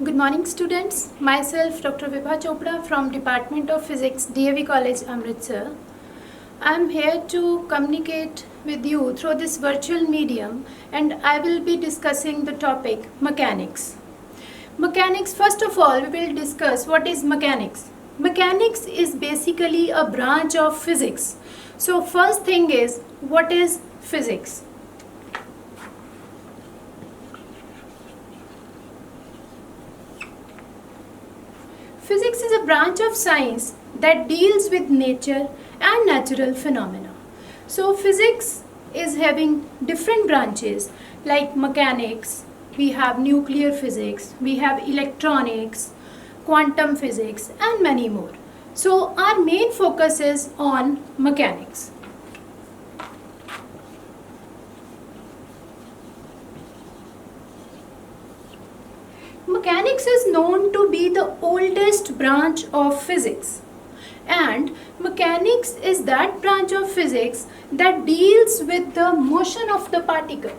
Good morning students, myself Dr. Vibha Chopra from Department of Physics, DAV College, Amritsar. I am here to communicate with you through this virtual medium and I will be discussing the topic mechanics. Mechanics, first of all, we will discuss what is mechanics. Mechanics is basically a branch of physics. So first thing is, what is physics? Physics is a branch of science that deals with nature and natural phenomena. So physics is having different branches like mechanics, we have nuclear physics, we have electronics, quantum physics and many more. So our main focus is on mechanics. Mechanics is known to be the oldest branch of physics, and mechanics is that branch of physics that deals with the motion of the particle.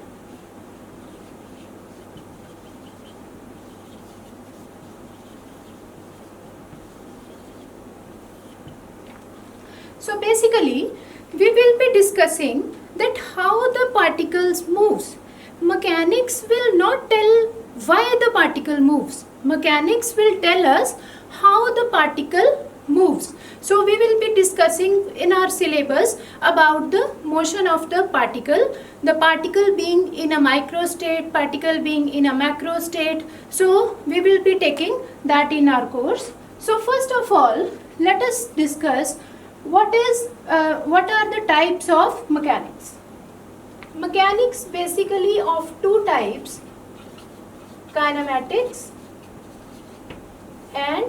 So basically we will be discussing that how the particles moves. Mechanics will not tell why the particle moves. Mechanics will tell us how the particle moves. So we will be discussing in our syllabus about the motion of the particle being in a micro state, particle being in a macro state. So we will be taking that in our course. So first of all, let us discuss what are the types of mechanics. Mechanics basically of two types, kinematics and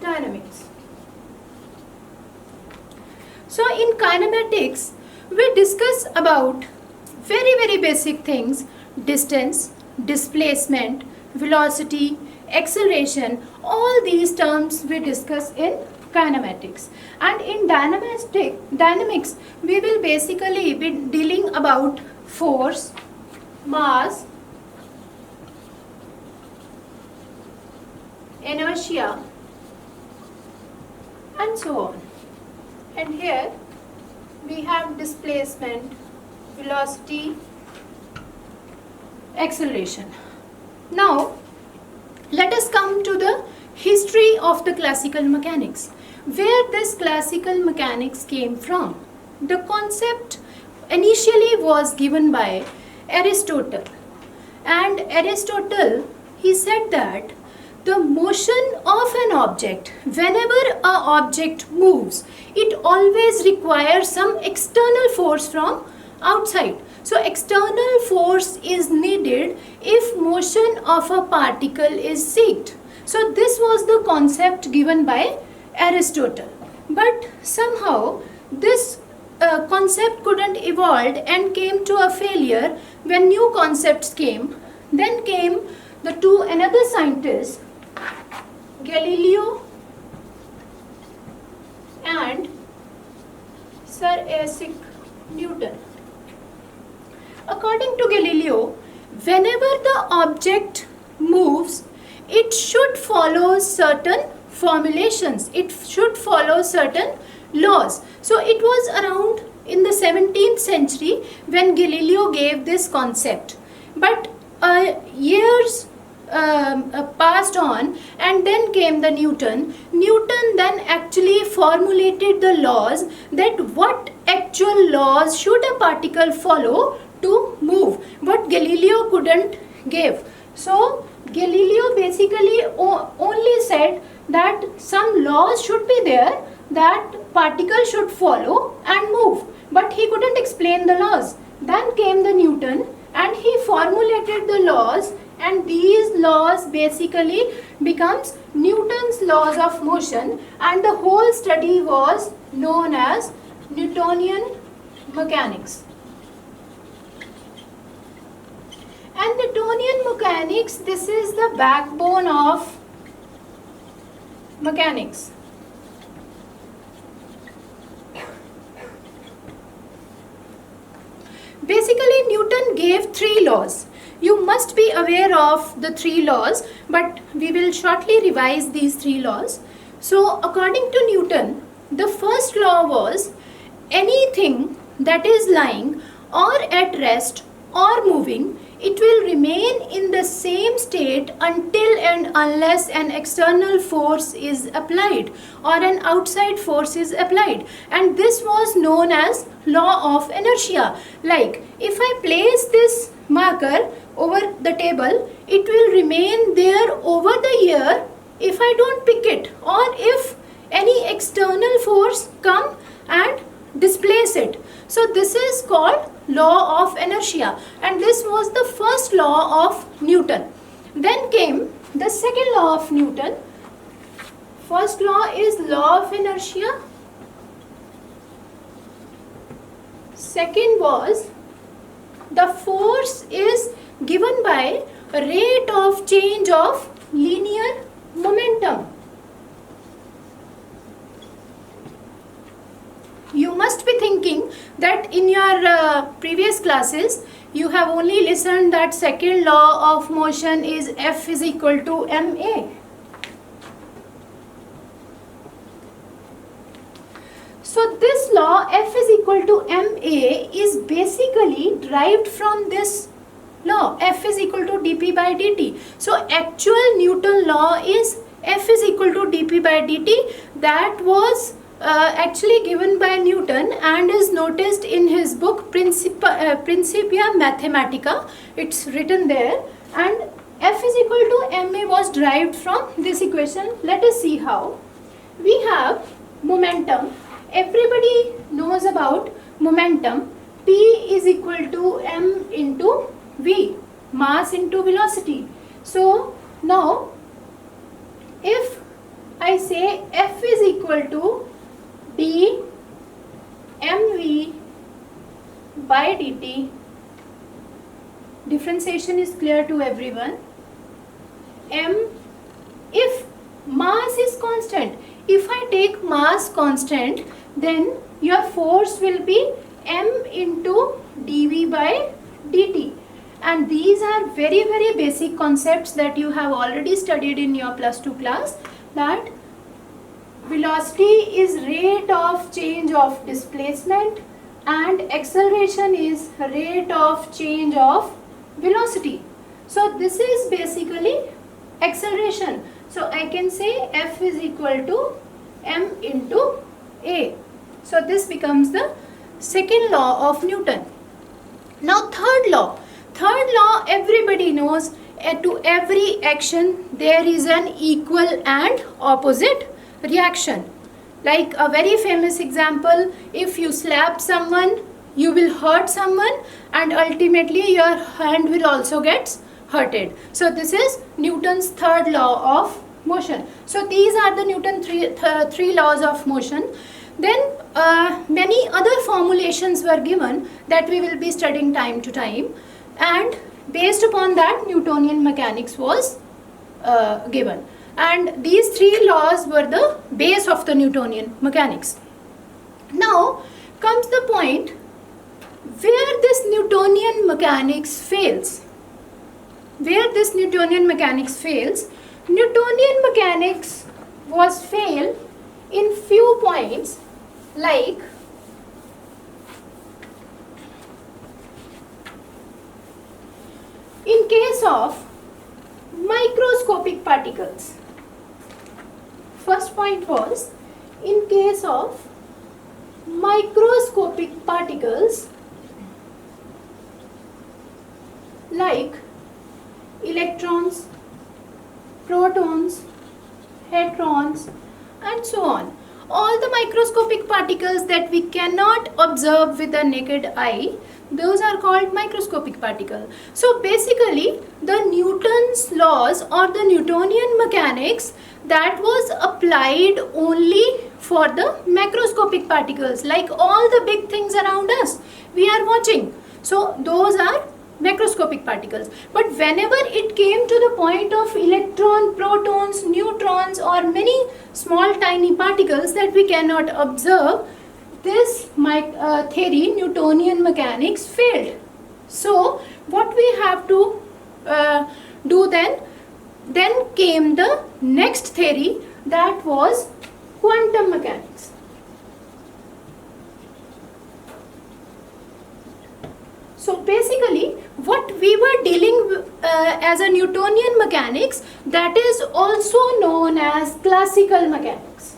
dynamics. So in kinematics we discuss about very basic things: distance, displacement, velocity, acceleration. All these terms we discuss in kinematics. And in dynamics we will basically be dealing about force, mass, inertia and so on. And here we have displacement, velocity, acceleration. Now let us come to the history of the classical mechanics, where this classical mechanics came from. The concept initially was given by Aristotle, and Aristotle, he said that the motion of an object, whenever an object moves, it always requires some external force from outside. So external force is needed if motion of a particle is seeked. So this was the concept given by Aristotle. But somehow this concept couldn't evolve and came to a failure when new concepts came. Then came the another scientists, Galileo and Sir Isaac Newton. According to Galileo, whenever the object moves, it should follow certain formulations, it should follow certain laws. So it was around in the 17th century when Galileo gave this concept. But years passed on, and then came the Newton. Newton then actually formulated the laws, that what actual laws should a particle follow to move, but Galileo couldn't give. So Galileo basically only said that some laws should be there that particle should follow and move, but he couldn't explain the laws. Then came the Newton and he formulated the laws, and these laws basically becomes Newton's laws of motion, and the whole study was known as Newtonian mechanics. And Newtonian mechanics, this is the backbone of mechanics. Basically, Newton gave three laws. You must be aware of the three laws, but we will shortly revise these three laws. So according to Newton, the first law was anything that is lying or at rest or moving, it will remain in the same state until and unless an external force is applied or an outside force is applied, and this was known as law of inertia. Like if I place this marker over the table, it will remain there over the year if I don't pick it, or if any external force come and displace it. So this is called law of inertia, and this was the first law of Newton. Then came the second law of Newton. First law is law of inertia. Second was the force is given by rate of change of linear momentum. You must be thinking that in your previous classes you have only listened that second law of motion is F is equal to ma. So this law F is equal to ma is basically derived from this law F is equal to dp by dt. So actual Newton law is F is equal to dp by dt. That was actually given by Newton and is noticed in his book Principia Mathematica. It's written there, and F is equal to ma was derived from this equation. Let us see how. We have momentum. Everybody knows about momentum. P is equal to m into v, mass into velocity. So now if I say F is equal to d mv by dt, differentiation is clear to everyone. If mass is constant, if I take mass constant, then your force will be m into dv by dt, and these are very basic concepts that you have already studied in your +2 class, that velocity is rate of change of displacement and acceleration is rate of change of velocity. So this is basically acceleration. So I can say F is equal to m into a. So this becomes the second law of Newton. Now third law. Third law, everybody knows, to every action there is an equal and opposite reaction. Like a very famous example, if you slap someone, you will hurt someone, and ultimately your hand will also get hurted. So this is Newton's third law of motion. So these are the Newton three laws of motion. Then many other formulations were given that we will be studying time to time, and based upon that Newtonian mechanics was given. And these three laws were the base of the Newtonian mechanics. Now comes the point where this Newtonian mechanics fails. Where this Newtonian mechanics fails, Newtonian mechanics was fail in few points, like in case of microscopic particles. First point was, in case of microscopic particles like electrons, protons, hadrons, and so on. All the microscopic particles that we cannot observe with the naked eye, those are called microscopic particles. So basically the Newton's laws or the Newtonian mechanics, that was applied only for the macroscopic particles, like all the big things around us we are watching. So those are macroscopic particles. But whenever it came to the point of electron, protons, neutrons, or many small tiny particles that we cannot observe, this theory, Newtonian mechanics, failed. So what we have to do then? Then came the next theory, that was quantum mechanics. So basically what we were dealing with, as a Newtonian mechanics, that is also known as classical mechanics.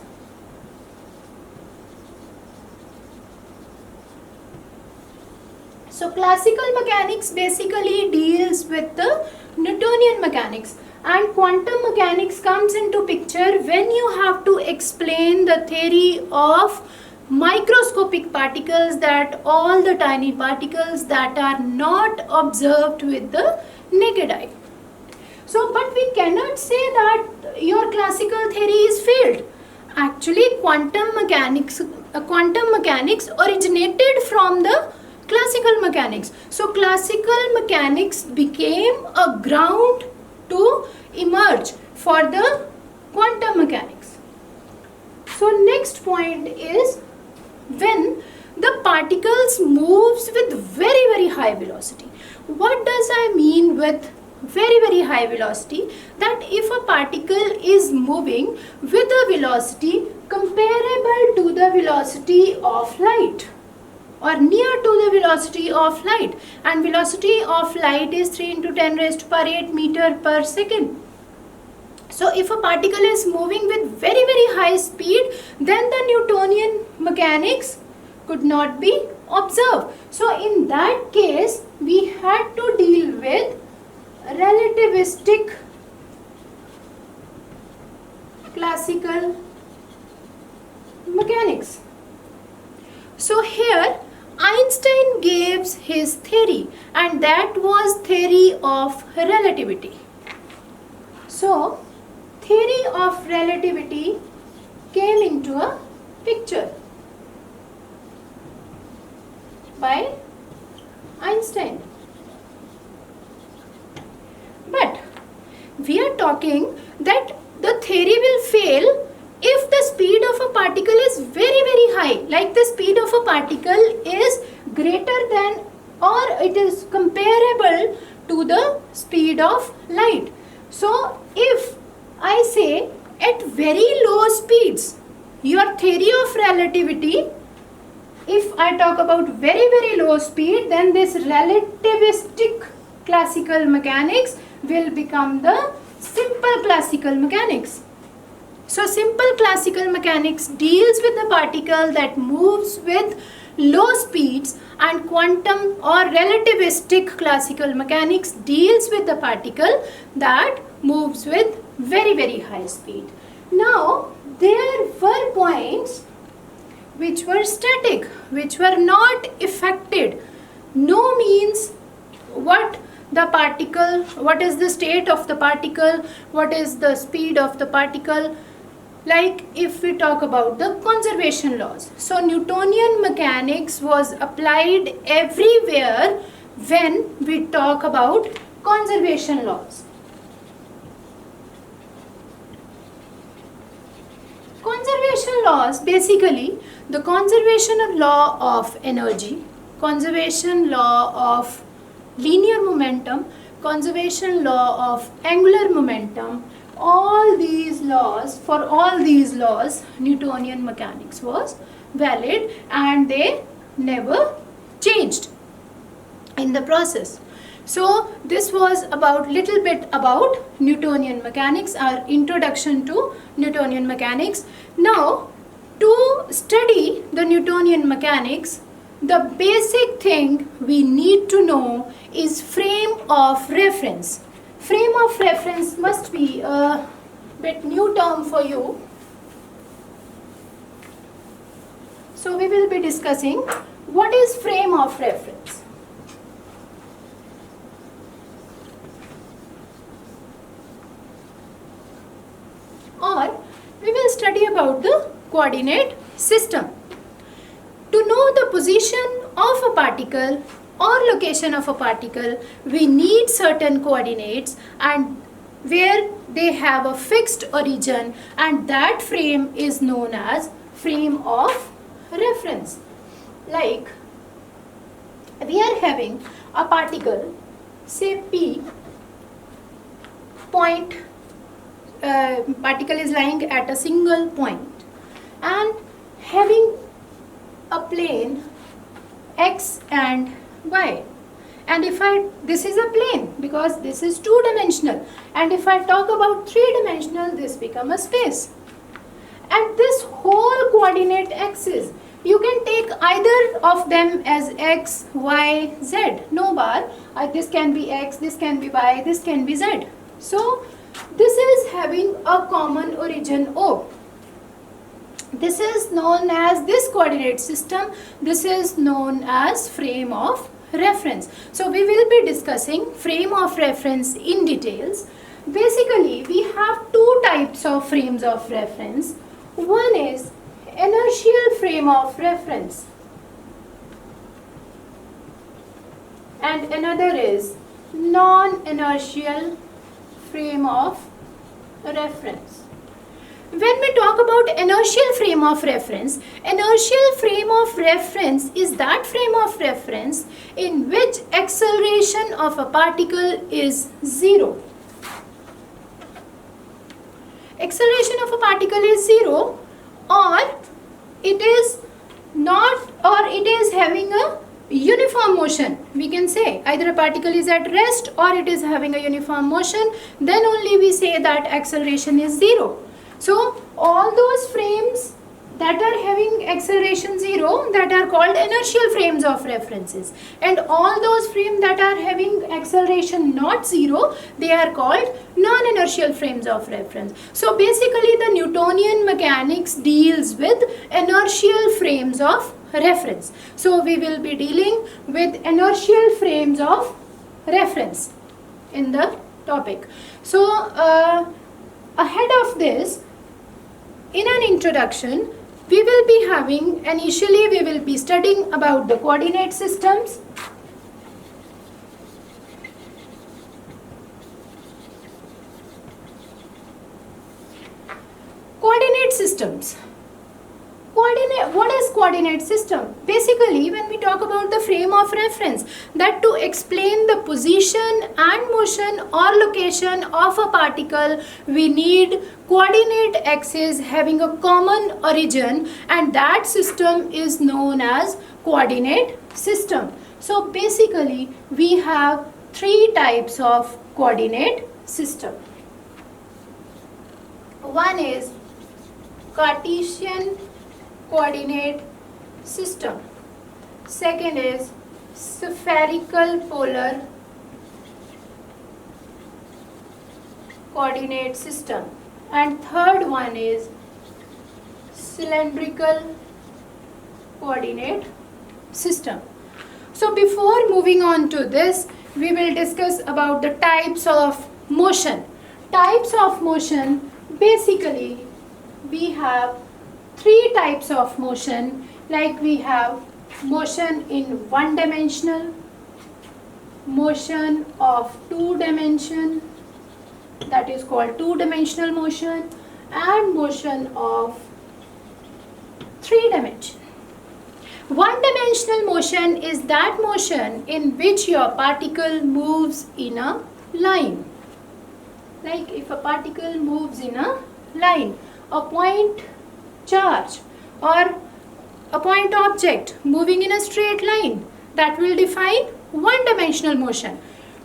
So classical mechanics basically deals with the Newtonian mechanics, and quantum mechanics comes into picture when you have to explain the theory of microscopic particles, that all the tiny particles that are not observed with the naked eye. So but we cannot say that your classical theory is failed. Actually quantum mechanics originated from the classical mechanics. So classical mechanics became a ground to emerge for the quantum mechanics. So next point is, when the particles moves with very high velocity. What does I mean with very high velocity? That if a particle is moving with a velocity comparable to the velocity of light, or near to the velocity of light, and velocity of light is 3 into 10 raised to power 8 meter per second. So if a particle is moving with very high speed, then the Newtonian mechanics could not be observed. So in that case we had to deal with relativistic classical mechanics. So here Einstein gave his theory, and that was theory of relativity. So theory of relativity came into a picture by Einstein. But we are talking that the theory will fail if the speed of a particle is very high, like the speed of a particle is greater than, or it is comparable to the speed of light. So if I say at very low speeds, your theory of relativity, if I talk about very low speed, then this relativistic classical mechanics will become the simple classical mechanics. So simple classical mechanics deals with the particle that moves with low speeds, and quantum or relativistic classical mechanics deals with the particle that moves with very high speed. Now there were points which were static, which were not affected. No means what the particle, what is the state of the particle, what is the speed of the particle. Like if we talk about the conservation laws. So Newtonian mechanics was applied everywhere when we talk about conservation laws. Conservation laws, basically the conservation law of energy, conservation law of linear momentum, conservation law of angular momentum, all these laws, for all these laws Newtonian mechanics was valid, and they never changed in the process. So this was about little bit about Newtonian mechanics, our introduction to Newtonian mechanics. Now to study the Newtonian mechanics, the basic thing we need to know is frame of reference. Frame of reference must be a bit new term for you. So we will be discussing what is frame of reference. Or we will study about the coordinate system. To know the position of a particle or location of a particle, we need certain coordinates, and where they have a fixed origin, and that frame is known as frame of reference. Like we are having a particle, say P, point, particle is lying at a single point and having a plane x and y. And if this is a plane because this is two-dimensional, and if I talk about three-dimensional, this become a space. And this whole coordinate axis, you can take either of them as x, y, z. No bar. This can be x, this can be y, this can be z. So this is having a common origin O. This is known as this coordinate system. This is known as frame of reference. So we will be discussing frame of reference in details. Basically, we have two types of frames of reference. One is inertial frame of reference and another is non-inertial frame of reference. When we talk about inertial frame of reference is that frame of reference in which acceleration of a particle is zero. Acceleration of a particle is zero, or it is not, or it is having a uniform motion. We can say either a particle is at rest or it is having a uniform motion, then only we say that acceleration is zero. So all those frames that are having acceleration zero, that are called inertial frames of references, and all those frames that are having acceleration not zero, they are called non-inertial frames of reference. So basically the Newtonian mechanics deals with inertial frames of reference. So we will be dealing with inertial frames of reference in the topic. So ahead of this, in an introduction, we will be having, initially we will be studying about the coordinate systems. Coordinate systems. What is coordinate system? Basically, when we talk about the frame of reference, that to explain the position and motion or location of a particle, we need coordinate axis having a common origin, and that system is known as coordinate system. So basically, we have three types of coordinate system. One is Cartesian coordinate system. Second is spherical polar coordinate system. And third one is cylindrical coordinate system. So before moving on to this, we will discuss about the types of motion. Types of motion, basically we have three types of motion, like we have motion in one dimensional, motion of two dimension, that is called two-dimensional motion, and motion of three dimension. One-dimensional motion is that motion in which your particle moves in a line. Like if a particle moves in a line, a point charge or a point object moving in a straight line, that will define one-dimensional motion.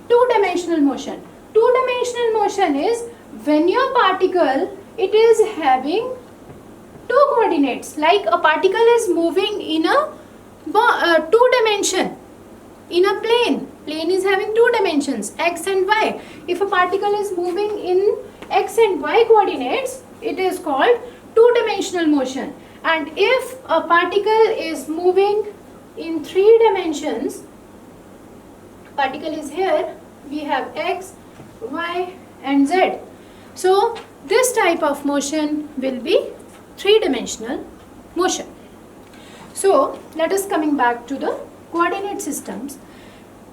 Two-dimensional motion. Two-dimensional motion is when your particle, it is having two coordinates, like a particle is moving in a two dimension, in a plane. Plane is having two dimensions, x and y. If a particle is moving in x and y coordinates, it is called two-dimensional motion. And if a particle is moving in three dimensions, particle is here, we have x, y and z. So this type of motion will be three-dimensional motion. So let us coming back to the coordinate systems.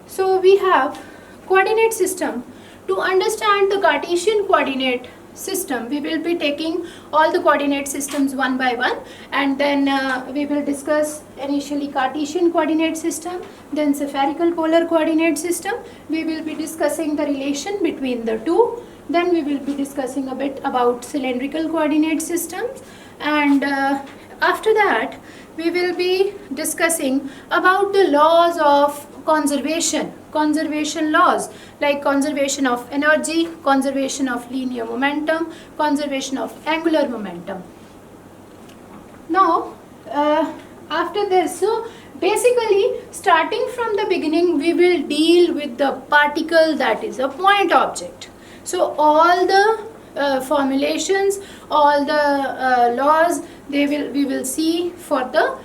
So we have coordinate system. To understand the Cartesian coordinate system, we will be taking all the coordinate systems one by one, and then we will discuss initially Cartesian coordinate system, then spherical polar coordinate system. We will be discussing the relation between the two. Then we will be discussing a bit about cylindrical coordinate systems, and after that we will be discussing about the laws of conservation laws, like conservation of energy, conservation of linear momentum, conservation of angular momentum. Now after this, so basically starting from the beginning we will deal with the particle that is a point object. So all the formulations, all the laws, we will see for the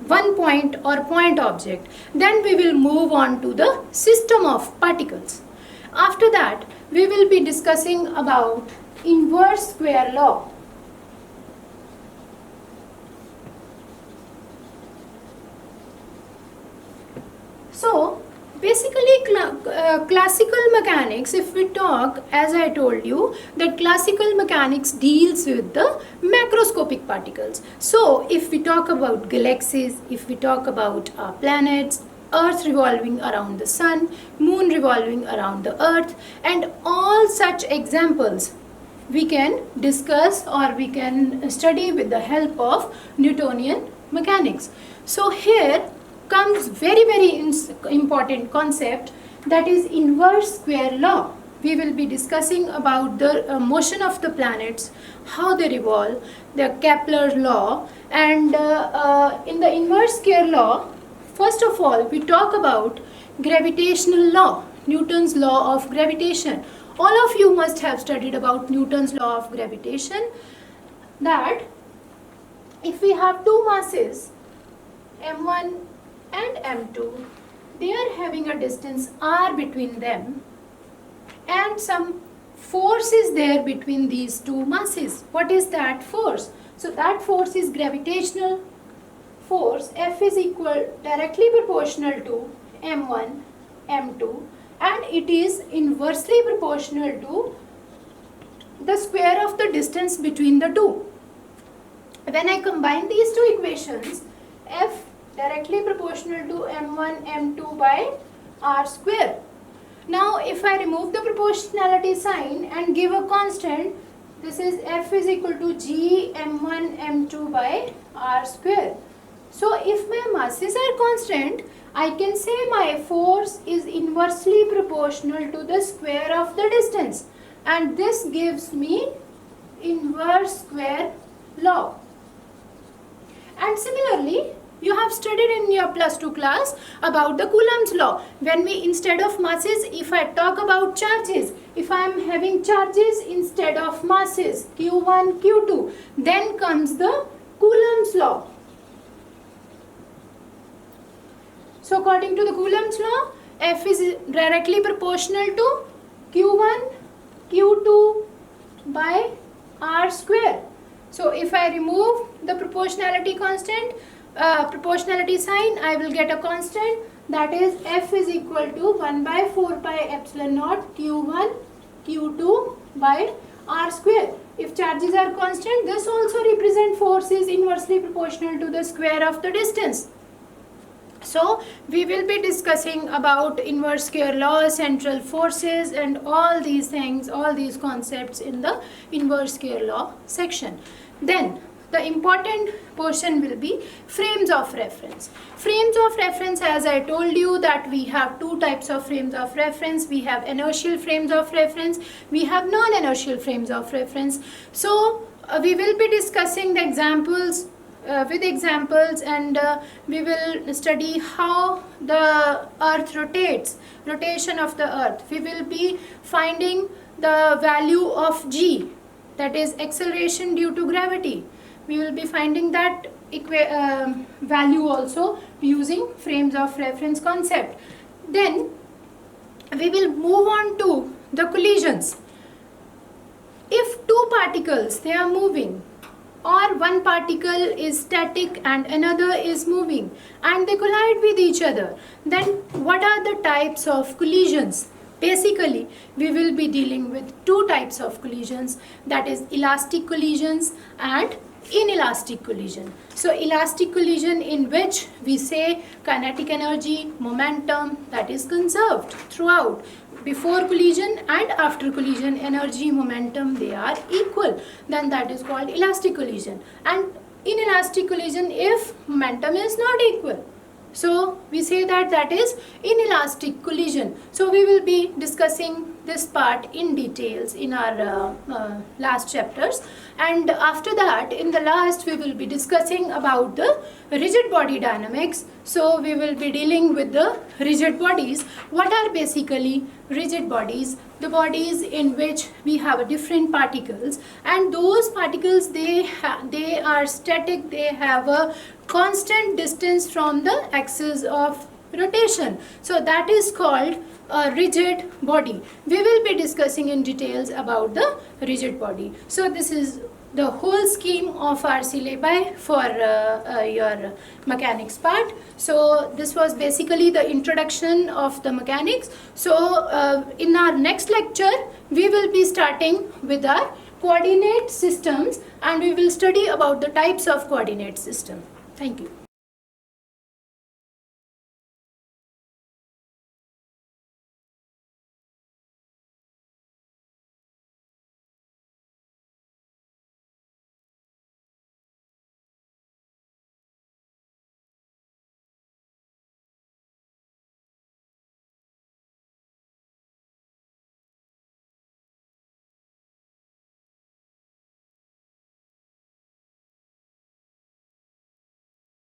one point or point object. Then we will move on to the system of particles. After that we will be discussing about inverse square law. So basically classical mechanics, if we talk, as I told you, that classical mechanics deals with the macroscopic particles. So if we talk about galaxies, if we talk about planets, Earth revolving around the sun, moon revolving around the earth, and all such examples we can discuss or we can study with the help of Newtonian mechanics. So here comes very important concept, that is inverse square law. We will be discussing about the motion of the planets, how they revolve, the Kepler law, and in the inverse square law, first of all we talk about gravitational law, Newton's law of gravitation. All of you must have studied about Newton's law of gravitation, that if we have two masses m1 and m2, they are having a distance r between them, and some force is there between these two masses. What is that force? So that force is gravitational force. F is directly proportional to m1, m2, and it is inversely proportional to the square of the distance between the two. When I combine these two equations, F directly proportional to m1 m2 by r square. Now if I remove the proportionality sign and give a constant, this is F is equal to g m1 m2 by r square. So if my masses are constant, I can say my force is inversely proportional to the square of the distance, and this gives me inverse square law. And similarly, you have studied in your plus 2 class about the Coulomb's law. When we, instead of masses, if I talk about charges, if I am having charges instead of masses, q1, q2, then comes the Coulomb's law. So according to the Coulomb's law, F is directly proportional to q1, q2 by r square. So if I remove the proportionality constant, proportionality sign, I will get a constant, that is F is equal to 1 by 4 pi epsilon naught q1 q2 by r square. If charges are constant, this also represent force is inversely proportional to the square of the distance. So we will be discussing about inverse square law, central forces, and all these things, all these concepts in the inverse square law section. Then the important portion will be frames of reference. Frames of reference, as I told you, that we have two types of frames of reference. We have inertial frames of reference, we have non-inertial frames of reference. So we will be discussing the examples with examples, and we will study how the earth rotates, rotation of the earth. We will be finding the value of g, that is acceleration due to gravity. We will be finding that value also using frames of reference concept. Then we will move on to the collisions. If two particles, they are moving, or one particle is static and another is moving, and they collide with each other, then what are the types of collisions? Basically, we will be dealing with two types of collisions, that is elastic collisions and inelastic collision. So elastic collision, in which we say kinetic energy, momentum, that is conserved throughout. before collision and after collision energy momentum they are equal, then that is called elastic collision. And in elastic collision, if momentum is not equal, so we say that that is inelastic collision. So we will be discussing this part in details in our last chapters, and after that in the last we will be discussing about the rigid body dynamics. So we will be dealing with the rigid bodies. What are basically rigid bodies? The bodies in which we have different particles, and those particles they are static, they have a constant distance from the axis of rotation. So that is called a rigid body. We will be discussing in details about the rigid body. So this is the whole scheme of our syllabi for your mechanics part. So this was basically the introduction of the mechanics. So in our next lecture we will be starting with our coordinate systems, and we will study about the types of coordinate system. Thank you.